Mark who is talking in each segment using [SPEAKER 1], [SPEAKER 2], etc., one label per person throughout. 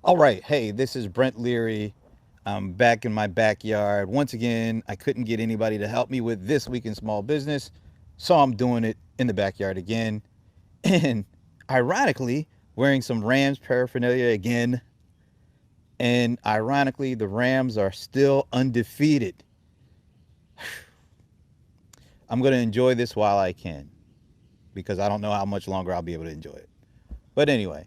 [SPEAKER 1] All right. Hey, this is Brent Leary. I'm back in my backyard. Once again, I couldn't get anybody to help me with this week in small business, so I'm doing it in the backyard again. And ironically, wearing some Rams paraphernalia again. And ironically, the Rams are still undefeated. I'm going to enjoy this while I can because I don't know how much longer I'll be able to enjoy it. But anyway,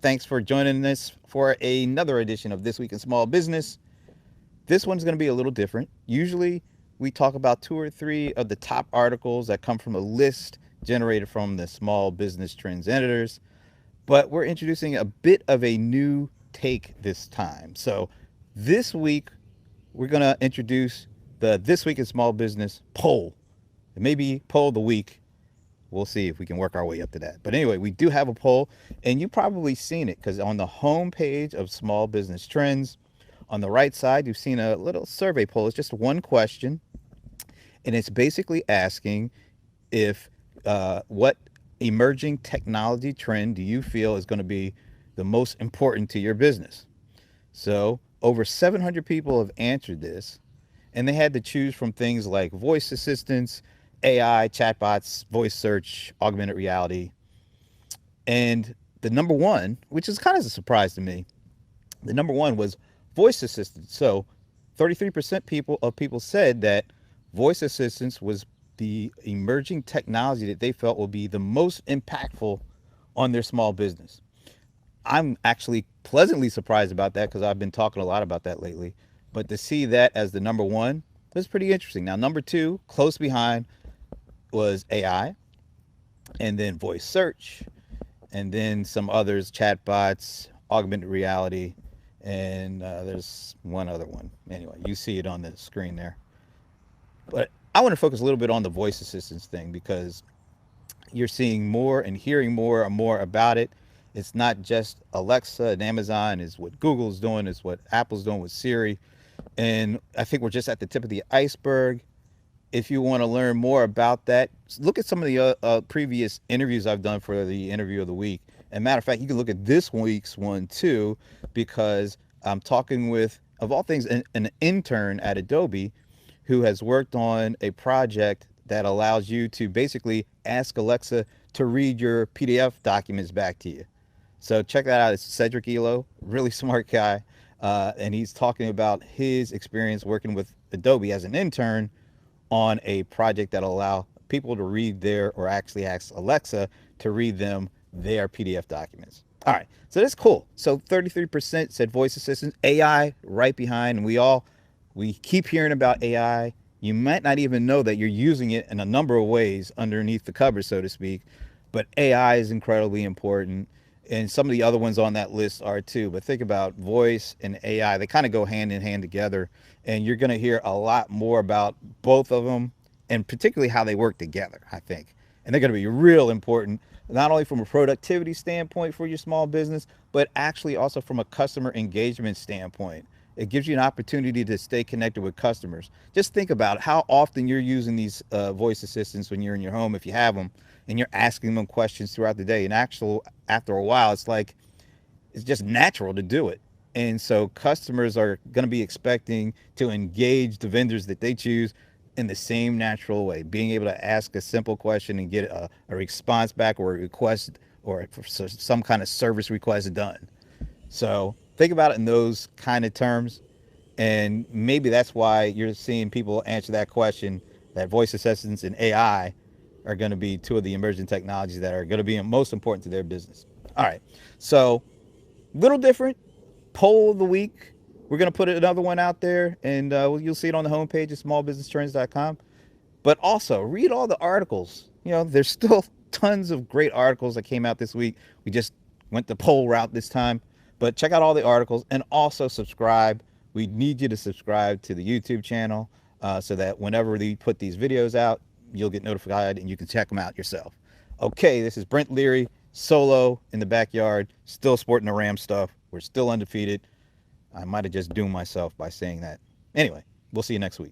[SPEAKER 1] thanks for joining us for another edition of This Week in Small Business. This one's going to be a little different. Usually, we talk about two or three of the top articles that come from a list generated from the Small Business Trends editors, but we're introducing a bit of a new take this time. So, this week, we're going to introduce the This Week in Small Business poll. It may be poll of the week. We'll see if we can work our way up to that. But anyway, we do have a poll, and you've probably seen it because on the home page of Small Business Trends, on the right side, you've seen a little survey poll. It's just one question, and it's basically asking if what emerging technology trend do you feel is going to be the most important to your business? So over 700 people have answered this, and they had to choose from things like voice assistants, AI, chatbots, voice search, augmented reality. And the number one, which is kind of a surprise to me, the number one was voice assistants. So 33% people said that voice assistants was the emerging technology that they felt will be the most impactful on their small business. I'm actually pleasantly surprised about that because I've been talking a lot about that lately. But to see that as the number one was pretty interesting. Now, number two, close behind, was AI, and then voice search, and then some others, chatbots, augmented reality, and there's one other one. Anyway, you see it on the screen there. But I want to focus a little bit on the voice assistance thing because you're seeing more and hearing more and more about it. It's not just Alexa and Amazon, is what Google's doing, is what Apple's doing with Siri. And I think we're just at the tip of the iceberg. If you want to learn more about that, look at some of the previous interviews I've done for the interview of the week. And matter of fact, you can look at this week's one too, because I'm talking with, of all things, an intern at Adobe who has worked on a project that allows you to basically ask Alexa to read your PDF documents back to you. So check that out. It's Cedric Elo, really smart guy. And he's talking about his experience working with Adobe as an intern on a project that allow people to read their, or actually ask Alexa to read them their PDF documents. All right, so that's cool. So 33% said voice assistants, AI right behind, and we keep hearing about AI. You might not even know that you're using it in a number of ways underneath the cover, so to speak. But AI is incredibly important, and some of the other ones on that list are too. But think about voice and AI; they kind of go hand in hand together, and you're going to hear a lot more about both of them, and particularly how they work together. I think, and they're going to be real important, not only from a productivity standpoint for your small business, but actually also from a customer engagement standpoint. It gives you an opportunity to stay connected with customers. Just think about how often you're using these voice assistants when you're in your home, if you have them, and you're asking them questions throughout the day. And actually, after a while, it's just natural to do it. And so customers are going to be expecting to engage the vendors that they choose in the same natural way, being able to ask a simple question and get a response back, or a request, or some kind of service request done. So think about it in those kind of terms. And maybe that's why you're seeing people answer that question, that voice assistants and AI are going to be two of the emerging technologies that are going to be most important to their business. All right. So, little different poll of the week. We're going to put another one out there, and you'll see it on the homepage at smallbusinesstrends.com. But also, read all the articles. There's still tons of great articles that came out this week. We just went the poll route this time. But check out all the articles, and also subscribe. We need you to subscribe to the YouTube channel so that whenever we put these videos out, you'll get notified and you can check them out yourself. Okay, this is Brent Leary, solo in the backyard, still sporting the Ram stuff. We're still undefeated. I might have just doomed myself by saying that. Anyway, we'll see you next week.